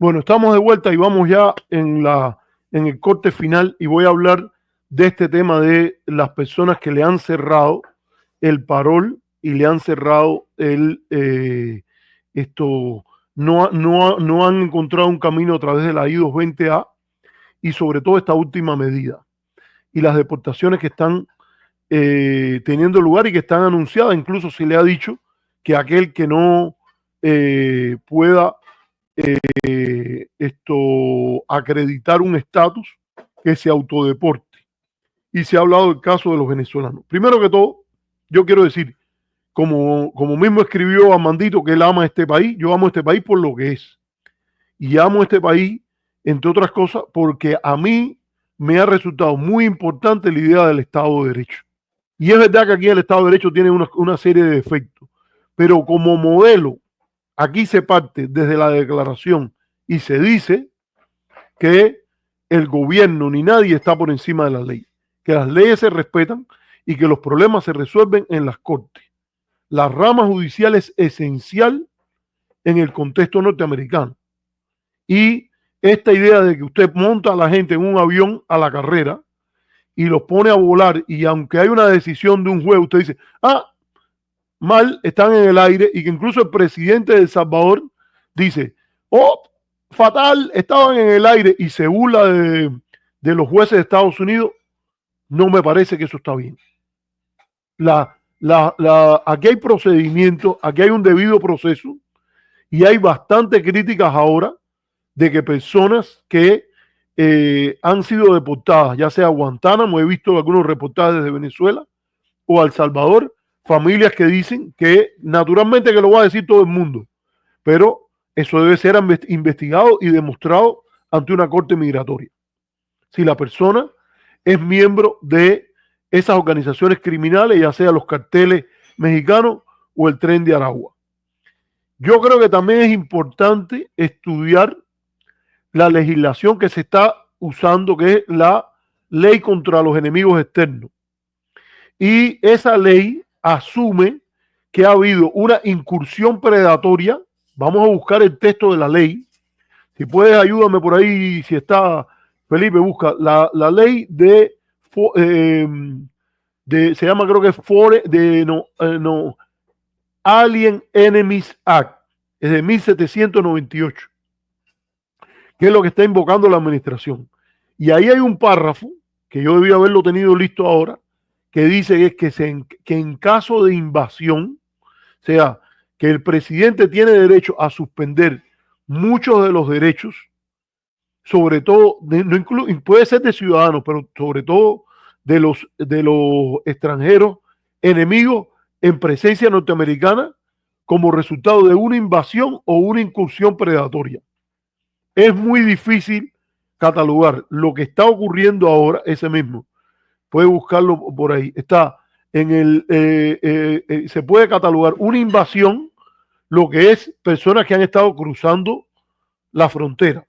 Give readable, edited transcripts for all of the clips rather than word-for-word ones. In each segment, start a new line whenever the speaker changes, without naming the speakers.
Bueno, estamos de vuelta y vamos ya en el corte final y voy a hablar de este tema de las personas que le han cerrado el parol y le han cerrado esto, no han encontrado un camino a través de la I-220A y sobre todo esta última medida y las deportaciones que están teniendo lugar y que están anunciadas. Incluso se le ha dicho que aquel que no pueda acreditar un estatus, que se autodeporte. Y se ha hablado del caso de los venezolanos. Primero que todo, yo quiero decir, como mismo escribió Amandito, que él ama este país, yo amo este país por lo que es. Y amo este país, entre otras cosas, porque a mí me ha resultado muy importante la idea del Estado de Derecho. Y es verdad que aquí el Estado de Derecho tiene una serie de defectos, pero como modelo, aquí se parte desde la declaración y se dice que el gobierno ni nadie está por encima de la ley, que las leyes se respetan y que los problemas se resuelven en las cortes. La rama judicial es esencial en el contexto norteamericano. Y esta idea de que usted monta a la gente en un avión a la carrera y los pone a volar, y aunque hay una decisión de un juez, usted dice, mal, están en el aire, y que incluso el presidente de El Salvador dice, fatal, estaban en el aire, y se burla de los jueces de Estados Unidos. No me parece que eso está bien. Aquí hay procedimiento, aquí hay un debido proceso, y hay bastante críticas ahora de que personas que han sido deportadas, ya sea a Guantánamo, he visto algunos reportajes de Venezuela, o a El Salvador, familias que dicen que naturalmente que lo va a decir todo el mundo, pero eso debe ser investigado y demostrado ante una corte migratoria. Si la persona es miembro de esas organizaciones criminales, ya sea los carteles mexicanos o el Tren de Aragua. Yo creo que también es importante estudiar la legislación que se está usando, que es la ley contra los enemigos externos. Y esa ley asume que ha habido una incursión predatoria. Vamos a buscar el texto de la ley. Si puedes, ayúdame por ahí, si está Felipe, busca la ley se llama, creo que es Alien Enemies Act, es de 1798, que es lo que está invocando la administración. Y ahí hay un párrafo, que yo debía haberlo tenido listo ahora, que dice que en caso de invasión, o sea, que el presidente tiene derecho a suspender muchos de los derechos, sobre todo, puede ser de ciudadanos, pero sobre todo de los extranjeros enemigos en presencia norteamericana, como resultado de una invasión o una incursión predatoria. Es muy difícil catalogar lo que está ocurriendo ahora, ese mismo. Puede buscarlo por ahí. Está en se puede catalogar una invasión, lo que es personas que han estado cruzando la frontera.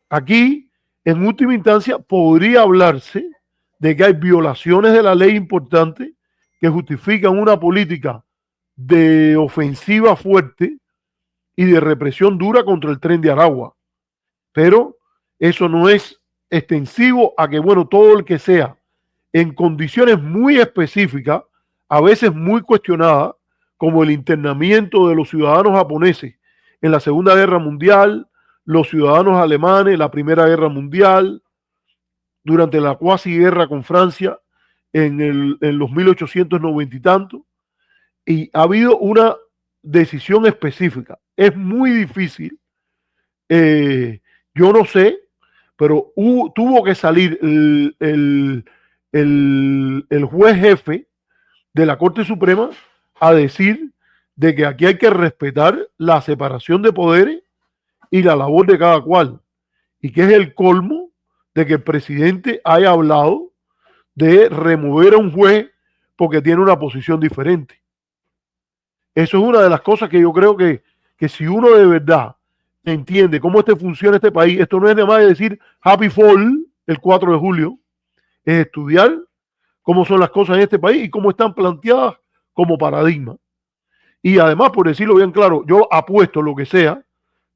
Aquí, en última instancia, podría hablarse de que hay violaciones de la ley importantes que justifican una política de ofensiva fuerte y de represión dura contra el Tren de Aragua. Pero eso no es extensivo a que, bueno, todo el que sea en condiciones muy específicas, a veces muy cuestionadas, como el internamiento de los ciudadanos japoneses en la Segunda Guerra Mundial, los ciudadanos alemanes en la Primera Guerra Mundial, durante la cuasi guerra con Francia en los 1890 y tanto, y ha habido una decisión específica. Es muy difícil, yo no sé, pero tuvo que salir el juez jefe de la Corte Suprema a decir de que aquí hay que respetar la separación de poderes y la labor de cada cual, y que es el colmo de que el presidente haya hablado de remover a un juez porque tiene una posición diferente. Eso es una de las cosas que yo creo que si uno de verdad entiende cómo funciona este país, esto no es nada más de decir Happy Fall el 4 de julio, es estudiar cómo son las cosas en este país y cómo están planteadas como paradigma. Y además, por decirlo bien claro, yo apuesto lo que sea,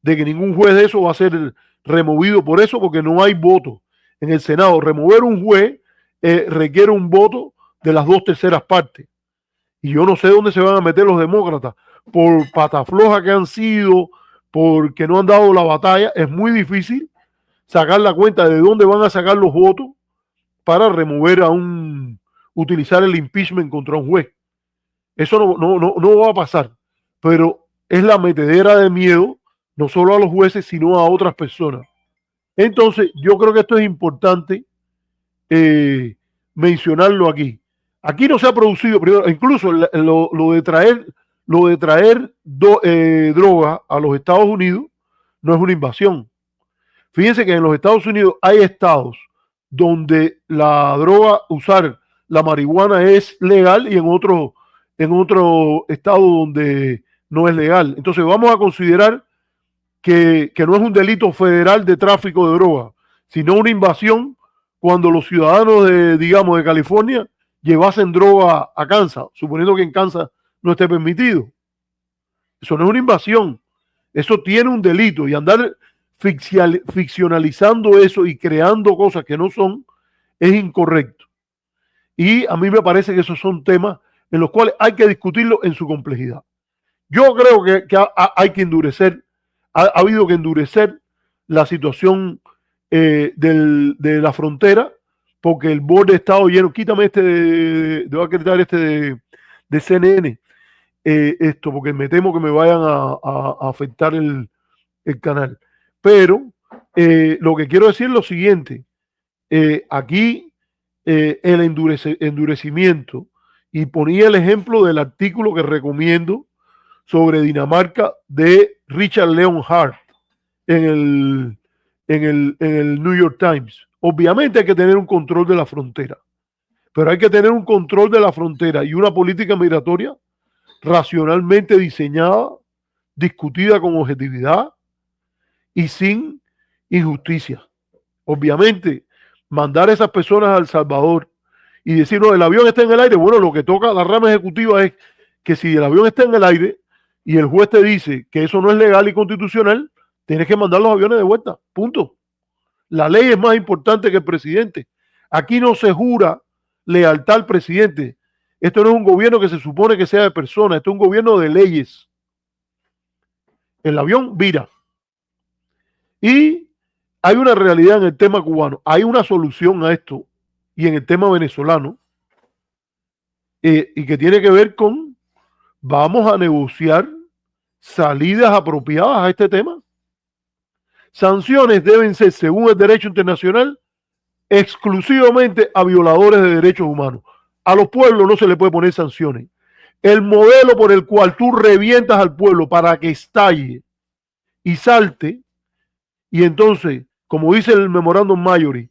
de que ningún juez de eso va a ser removido por eso, porque no hay voto en el Senado. Remover un juez requiere un voto de las 2/3 partes. Y yo no sé dónde se van a meter los demócratas, por patafloja que han sido, porque no han dado la batalla. Es muy difícil sacar la cuenta de dónde van a sacar los votos para remover utilizar el impeachment contra un juez. Eso no va a pasar, pero es la metedera de miedo, no solo a los jueces, sino a otras personas. Entonces, yo creo que esto es importante mencionarlo aquí. Aquí no se ha producido, primero, incluso lo de traer droga a los Estados Unidos no es una invasión. Fíjense que en los Estados Unidos hay estados donde la droga, usar la marihuana es legal, y en otro estado donde no es legal. Entonces vamos a considerar que no es un delito federal de tráfico de droga, sino una invasión cuando los ciudadanos digamos, de California llevasen droga a Kansas, suponiendo que en Kansas no esté permitido. Eso no es una invasión, eso tiene un delito, y andar ficcionalizando eso y creando cosas que no son es incorrecto. Y a mí me parece que esos son temas en los cuales hay que discutirlo en su complejidad. Yo creo que hay que endurecer, ha habido que endurecer la situación de la frontera, porque el borde ha estado lleno. Quítame voy a quitar de CNN, esto, porque me temo que me vayan a afectar el canal. Pero lo que quiero decir es lo siguiente, aquí el endurecimiento, y ponía el ejemplo del artículo que recomiendo sobre Dinamarca de Richard Leonhardt en el New York Times. Obviamente hay que tener un control de la frontera, pero hay que tener un control de la frontera y una política migratoria racionalmente diseñada, discutida con objetividad y sin injusticia. Obviamente, mandar a esas personas a El Salvador y decir, no, el avión está en el aire. Bueno, lo que toca la rama ejecutiva es que si el avión está en el aire y el juez te dice que eso no es legal y constitucional, tienes que mandar los aviones de vuelta. Punto. La ley es más importante que el presidente. Aquí no se jura lealtad al presidente. Esto no es un gobierno que se supone que sea de personas, esto es un gobierno de leyes. El avión vira. Y hay una realidad en el tema cubano, hay una solución a esto, y en el tema venezolano, y que tiene que ver con, vamos a negociar salidas apropiadas a este tema. Sanciones deben ser, según el derecho internacional, exclusivamente a violadores de derechos humanos. A los pueblos no se le puede poner sanciones. El modelo por el cual tú revientas al pueblo para que estalle y salte, y entonces, como dice el memorándum Mayori,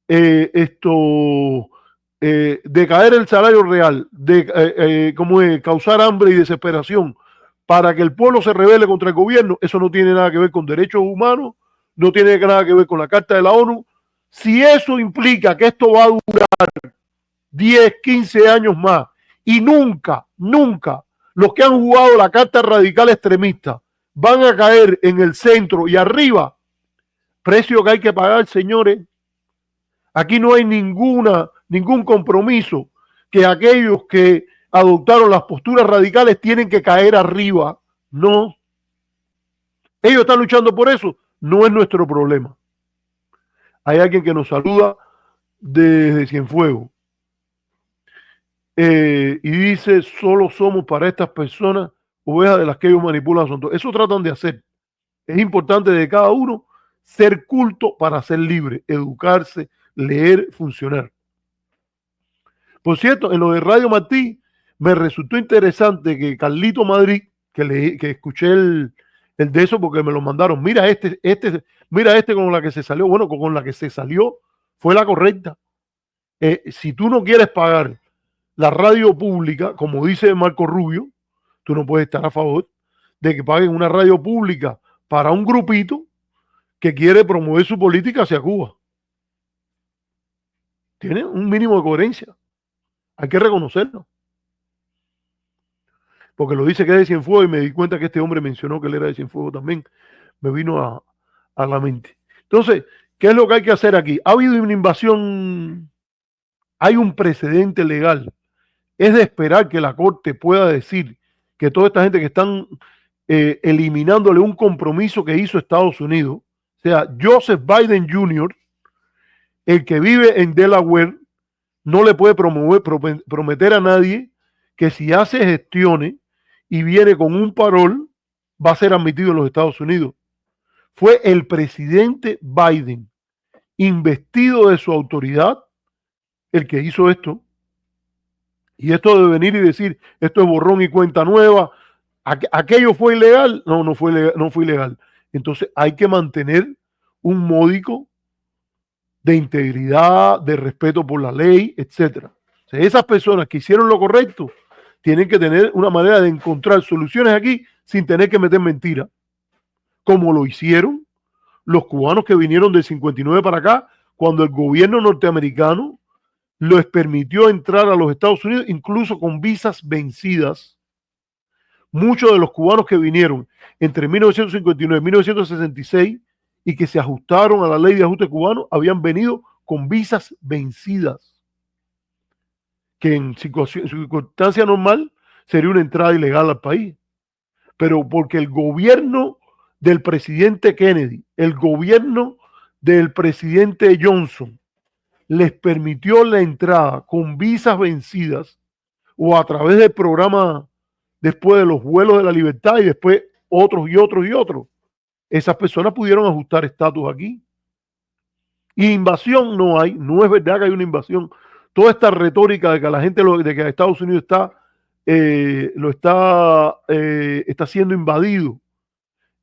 decaer el salario real, como es, causar hambre y desesperación para que el pueblo se rebele contra el gobierno, eso no tiene nada que ver con derechos humanos, no tiene nada que ver con la Carta de la ONU. Si eso implica que esto va a durar 10, 15 años más, y nunca los que han jugado la carta radical extremista van a caer en el centro y arriba, precio que hay que pagar, señores. Aquí no hay ningún compromiso que aquellos que adoptaron las posturas radicales tienen que caer arriba. No. Ellos están luchando por eso. No es nuestro problema. Hay alguien que nos saluda desde Cienfuegos. Y dice, solo somos para estas personas ovejas de las que ellos manipulan. Eso tratan de hacer. Es importante de cada uno ser culto para ser libre, educarse, leer, funcionar. Por cierto, en lo de Radio Martí, me resultó interesante que Carlito Madrid, que escuché el de eso porque me lo mandaron, mira este con la que se salió. Bueno, con la que se salió fue la correcta. Si tú no quieres pagar la radio pública, como dice Marco Rubio, tú no puedes estar a favor de que paguen una radio pública para un grupito que quiere promover su política hacia Cuba. Tiene un mínimo de coherencia. Hay que reconocerlo. Porque lo dice que es de Cienfuegos, y me di cuenta que este hombre mencionó que él era de Cienfuegos también. me vino a la mente. Entonces, ¿qué es lo que hay que hacer aquí? Ha habido una invasión, hay un precedente legal. Es de esperar que la Corte pueda decir que toda esta gente que están eliminándole un compromiso que hizo Estados Unidos, o sea, Joseph Biden Jr., el que vive en Delaware, no le puede prometer a nadie que si hace gestiones y viene con un parol, va a ser admitido en los Estados Unidos. Fue el presidente Biden, investido de su autoridad, el que hizo esto. Y esto de venir y decir, esto es borrón y cuenta nueva, aquello fue ilegal, no fue ilegal. Entonces hay que mantener un módico de integridad, de respeto por la ley, etcétera. O sea, esas personas que hicieron lo correcto tienen que tener una manera de encontrar soluciones aquí sin tener que meter mentiras, como lo hicieron los cubanos que vinieron del 59 para acá, cuando el gobierno norteamericano les permitió entrar a los Estados Unidos, incluso con visas vencidas. Muchos de los cubanos que vinieron entre 1959 y 1966 y que se ajustaron a la ley de ajuste cubano, habían venido con visas vencidas, que en circunstancia normal sería una entrada ilegal al país. Pero porque el gobierno del presidente Kennedy, el gobierno del presidente Johnson, les permitió la entrada con visas vencidas o a través del programa después de los vuelos de la libertad y después otros y otros y otros. Esas personas pudieron ajustar estatus aquí. Y invasión no hay, no es verdad que hay una invasión. Toda esta retórica de que la gente, de que Estados Unidos está siendo invadido.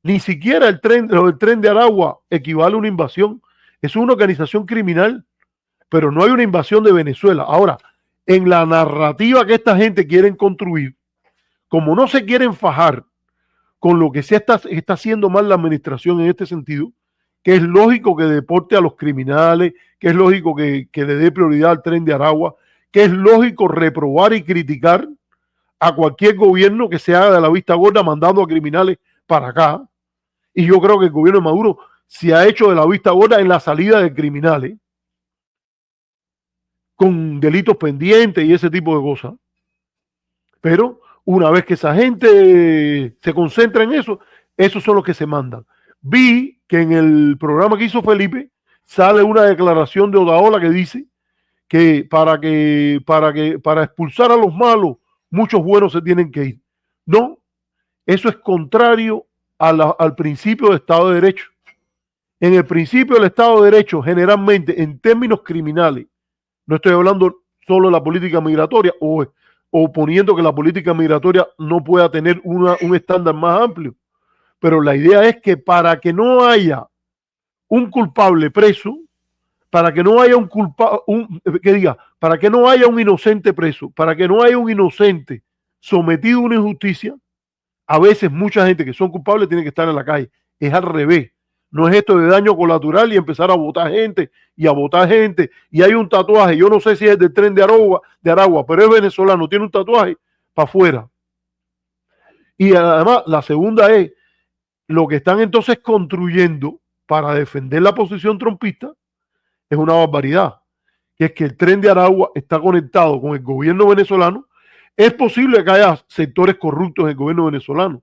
Ni siquiera el tren de Aragua equivale a una invasión. Es una organización criminal, pero no hay una invasión de Venezuela. Ahora, en la narrativa que esta gente quiere construir, como no se quieren fajar con lo que se está haciendo mal la administración en este sentido, que es lógico que deporte a los criminales, que es lógico que le dé prioridad al tren de Aragua, que es lógico reprobar y criticar a cualquier gobierno que se haga de la vista gorda mandando a criminales para acá. Y yo creo que el gobierno de Maduro se ha hecho de la vista gorda en la salida de criminales con delitos pendientes y ese tipo de cosas. Pero una vez que esa gente se concentra en eso, esos son los que se mandan. Vi que en el programa que hizo Felipe sale una declaración de Odaola que dice que para expulsar a los malos, muchos buenos se tienen que ir. No, eso es contrario al principio de Estado de Derecho. En el principio del Estado de Derecho, generalmente, en términos criminales, no estoy hablando solo de la política migratoria o poniendo que la política migratoria no pueda tener un estándar más amplio, pero la idea es que para que no haya un culpable preso, para que no haya para que no haya un inocente preso, para que no haya un inocente sometido a una injusticia, a veces mucha gente que son culpables tiene que estar en la calle. Es al revés. No es esto de daño colateral y empezar a votar gente y a votar gente. Y hay un tatuaje, yo no sé si es del tren de Aragua, pero es venezolano, tiene un tatuaje para afuera. Y además, la segunda es lo que están entonces construyendo para defender la posición trompista es una barbaridad. Que es que el tren de Aragua está conectado con el gobierno venezolano. Es posible que haya sectores corruptos en el gobierno venezolano,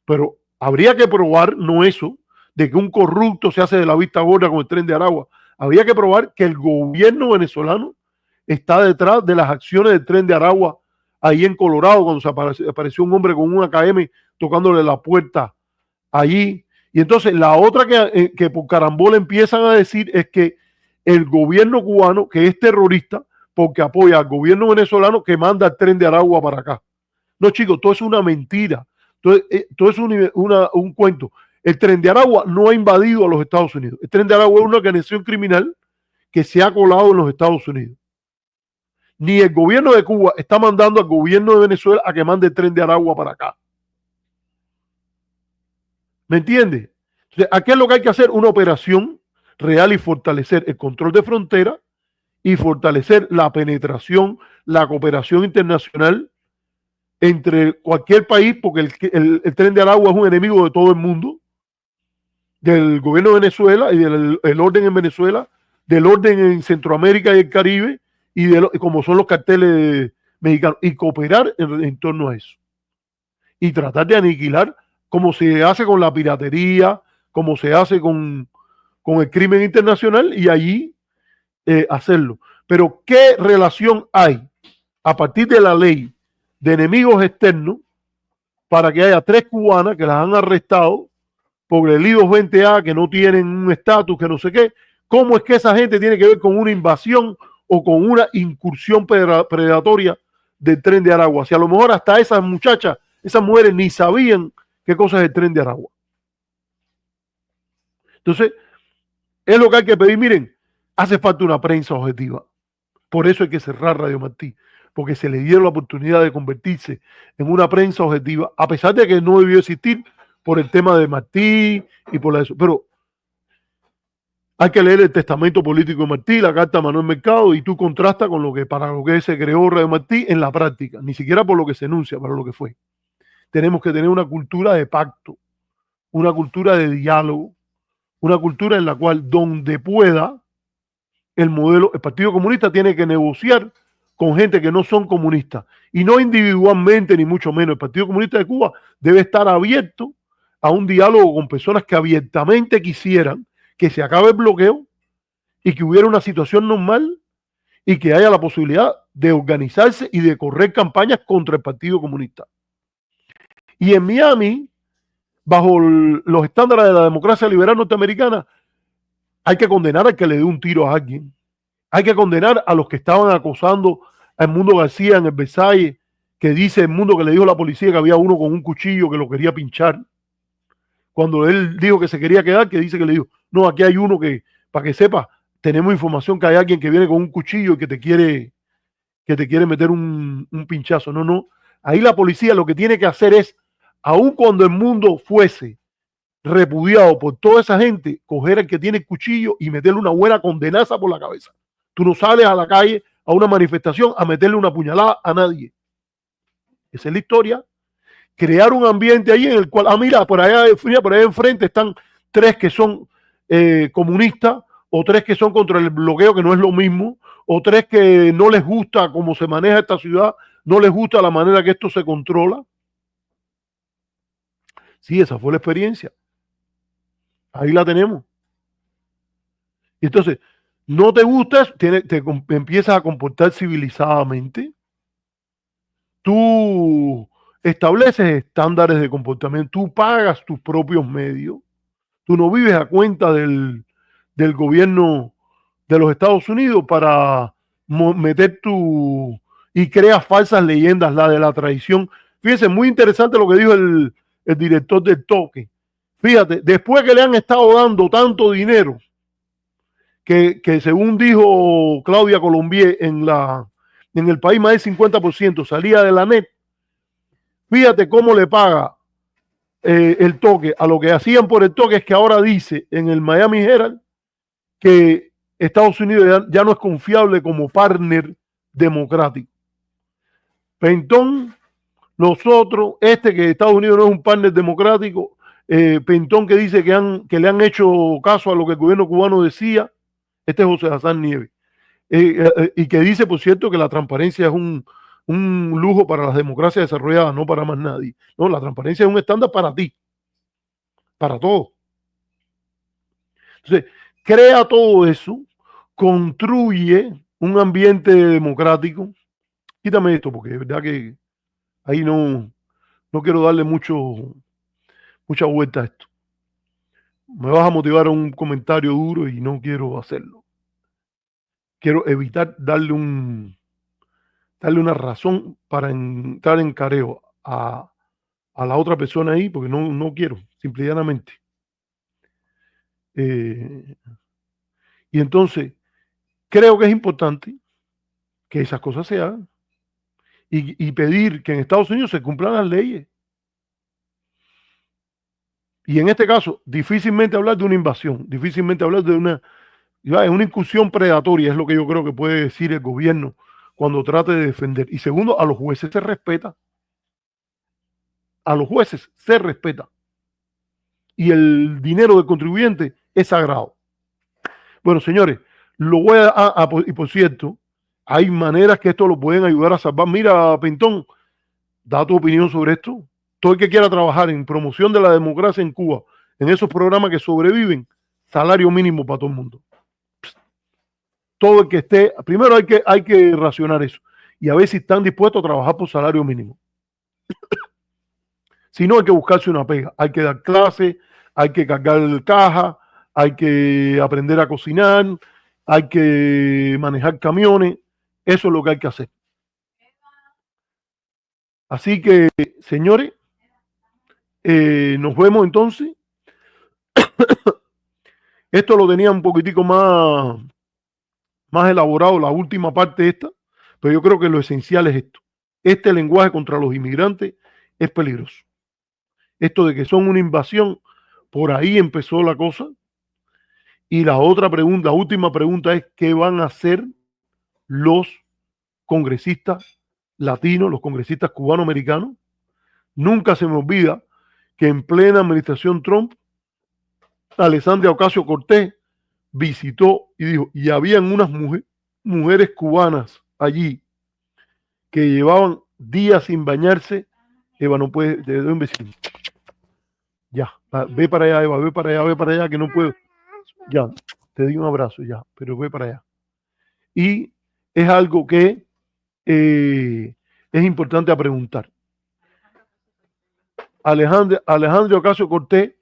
pero habría que probar, no eso, de que un corrupto se hace de la vista gorda con el tren de Aragua. Habría que probar que el gobierno venezolano está detrás de las acciones del tren de Aragua ahí en Colorado, cuando apareció un hombre con un AKM tocándole la puerta allí. Y entonces la otra que por carambola empiezan a decir es que el gobierno cubano, que es terrorista, porque apoya al gobierno venezolano que manda el tren de Aragua para acá. No, chicos, todo es una mentira. Todo es un cuento. El tren de Aragua no ha invadido a los Estados Unidos. El tren de Aragua es una organización criminal que se ha colado en los Estados Unidos. Ni el gobierno de Cuba está mandando al gobierno de Venezuela a que mande el tren de Aragua para acá. ¿Me entiendes? Entonces, aquí es lo que hay que hacer, una operación real y fortalecer el control de frontera y fortalecer la penetración, la cooperación internacional entre cualquier país, porque el tren de Aragua es un enemigo de todo el mundo. del gobierno de Venezuela y del el orden en Venezuela, del orden en Centroamérica y el Caribe, y como son los carteles mexicanos, y cooperar en torno a eso. Y tratar de aniquilar, como se hace con la piratería, como se hace con el crimen internacional, y allí hacerlo. Pero ¿qué relación hay a partir de la ley de enemigos externos para que haya 3 cubanas que las han arrestado por el I-220A, que no tienen un estatus, que no sé qué? ¿Cómo es que esa gente tiene que ver con una invasión o con una incursión predatoria del Tren de Aragua? Si a lo mejor hasta esas muchachas, esas mujeres ni sabían qué cosa es el Tren de Aragua. Entonces, es lo que hay que pedir. Miren, hace falta una prensa objetiva. Por eso hay que cerrar Radio Martí, porque se le dieron la oportunidad de convertirse en una prensa objetiva, a pesar de que no debió existir por el tema de Martí y por eso. Pero hay que leer el testamento político de Martí, la carta de Manuel Mercado, y tú contrastas con lo que para lo que se creó Radio Martí en la práctica, ni siquiera por lo que se enuncia, para lo que fue. Tenemos que tener una cultura de pacto, una cultura de diálogo, una cultura en la cual donde pueda el Partido Comunista tiene que negociar con gente que no son comunistas, y no individualmente ni mucho menos. El Partido Comunista de Cuba debe estar abierto a un diálogo con personas que abiertamente quisieran que se acabe el bloqueo y que hubiera una situación normal y que haya la posibilidad de organizarse y de correr campañas contra el Partido Comunista. Y en Miami, bajo los estándares de la democracia liberal norteamericana, hay que condenar al que le dé un tiro a alguien. Hay que condenar a los que estaban acosando a Edmundo García en el Versalles, que dice Edmundo que le dijo a la policía que había uno con un cuchillo que lo quería pinchar. Cuando él dijo que se quería quedar, que dice que le dijo, no, aquí hay uno que, para que sepa, tenemos información que hay alguien que viene con un cuchillo y que te quiere meter un pinchazo. No, no. Ahí la policía lo que tiene que hacer es, aun cuando el mundo fuese repudiado por toda esa gente, coger al que tiene el cuchillo y meterle una buena condenaza por la cabeza. Tú no sales a la calle a una manifestación a meterle una puñalada a nadie. Esa es la historia. Crear un ambiente ahí en el cual, mira, por allá enfrente están 3 que son comunistas, o 3 que son contra el bloqueo, que no es lo mismo, o 3 que no les gusta cómo se maneja esta ciudad, no les gusta la manera que esto se controla. Sí, esa fue la experiencia. Ahí la tenemos. Y entonces, no te gusta, te empiezas a comportar civilizadamente. Tú estableces estándares de comportamiento, tú pagas tus propios medios, tú no vives a cuenta del gobierno de los Estados Unidos para meter tu... y creas falsas leyendas, la de la traición. Fíjense, muy interesante lo que dijo el director del Toque. Fíjate, después que le han estado dando tanto dinero, que según dijo Claudia Colombier, en el país más del 50% salía de la net. Fíjate cómo le paga el Toque a lo que hacían por el Toque. Es que ahora dice en el Miami Herald que Estados Unidos ya no es confiable como partner democrático. Pentón, nosotros, que Estados Unidos no es un partner democrático, Pentón que dice que le han hecho caso a lo que el gobierno cubano decía, este es José Hassan Nieves, y que dice, por cierto, que la transparencia es un lujo para las democracias desarrolladas, no para más nadie. No, la transparencia es un estándar para ti, para todos. Entonces, crea todo eso, construye un ambiente democrático. Quítame esto, porque es verdad que ahí no quiero darle mucha vuelta a esto. Me vas a motivar a un comentario duro y no quiero hacerlo. Quiero evitar darle una razón para entrar en careo a la otra persona ahí, porque no quiero, simplemente. Y entonces, creo que es importante que esas cosas se hagan y pedir que en Estados Unidos se cumplan las leyes. Y en este caso, difícilmente hablar de una invasión, difícilmente hablar de una incursión predatoria, es lo que yo creo que puede decir el gobierno cuando trate de defender. Y segundo, a los jueces se respeta. A los jueces se respeta. y el dinero del contribuyente es sagrado. Bueno, señores, lo voy y por cierto, hay maneras que esto lo pueden ayudar a salvar. Mira, Pintón, da tu opinión sobre esto. Todo el que quiera trabajar en promoción de la democracia en Cuba, en esos programas que sobreviven, salario mínimo para todo el mundo. Todo el que esté, primero hay que racionar eso y a ver si están dispuestos a trabajar por salario mínimo. Si no, hay que buscarse una pega, hay que dar clases, hay que cargar caja, hay que aprender a cocinar, hay que manejar camiones, eso es lo que hay que hacer. Así que, señores, nos vemos entonces. Esto lo tenía un poquitico más elaborado, la última parte esta, pero yo creo que lo esencial es esto. Este lenguaje contra los inmigrantes es peligroso. Esto de que son una invasión, por ahí empezó la cosa. Y la otra pregunta, la última pregunta es, ¿qué van a hacer los congresistas latinos, los congresistas cubanoamericanos? Nunca se me olvida que en plena administración Trump, Alexandria Ocasio-Cortez visitó y dijo, y habían unas mujeres cubanas allí que llevaban días sin bañarse. Eva, no puede, te doy un besito. Ya, ve para allá, Eva, ve para allá, que no puedo. Ya, te doy un abrazo, ya, pero ve para allá. Y es algo que es importante a preguntar. Alejandro Ocasio-Cortez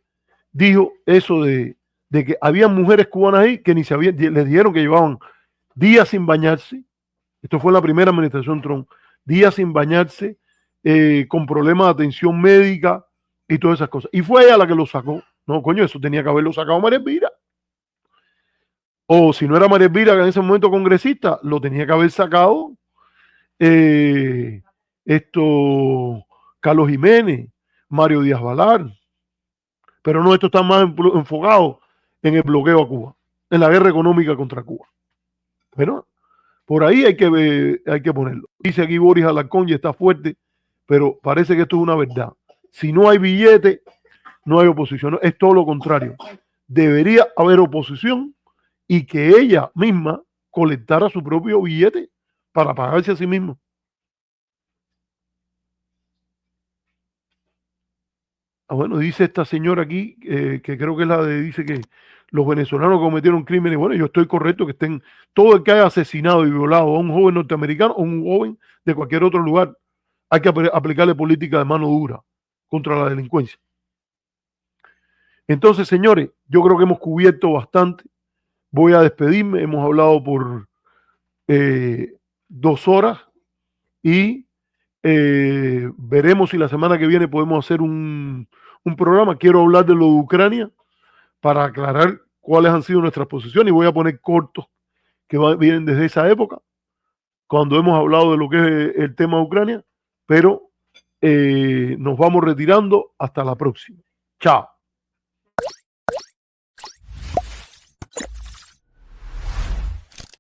dijo eso de que había mujeres cubanas ahí que ni sabían, les dijeron que llevaban días sin bañarse. Esto fue en la primera administración Trump. Días sin bañarse, con problemas de atención médica y todas esas cosas. Y fue ella la que lo sacó. No, coño, eso tenía que haberlo sacado María Elvira. O si no era María Elvira, que en ese momento congresista, lo tenía que haber sacado esto, Carlos Jiménez, Mario Díaz Balar. Pero no, esto está más enfocado en el bloqueo a Cuba, en la guerra económica contra Cuba. Bueno, por ahí hay que ponerlo. Dice aquí Boris Alarcón y está fuerte, pero parece que esto es una verdad. Si no hay billete, no hay oposición. Es todo lo contrario. Debería haber oposición y que ella misma colectara su propio billete para pagarse a sí misma. Bueno, dice esta señora aquí, que creo que es la de, dice que los venezolanos cometieron crímenes. Bueno, yo estoy correcto que estén, todo el que haya asesinado y violado a un joven norteamericano o un joven de cualquier otro lugar, hay que aplicarle política de mano dura contra la delincuencia. Entonces, señores, yo creo que hemos cubierto bastante. Voy a despedirme, hemos hablado por 2 horas y veremos si la semana que viene podemos hacer un programa. Quiero hablar de lo de Ucrania para aclarar cuáles han sido nuestras posiciones y voy a poner cortos que vienen desde esa época, cuando hemos hablado de lo que es el tema de Ucrania, pero nos vamos retirando hasta la próxima. Chao.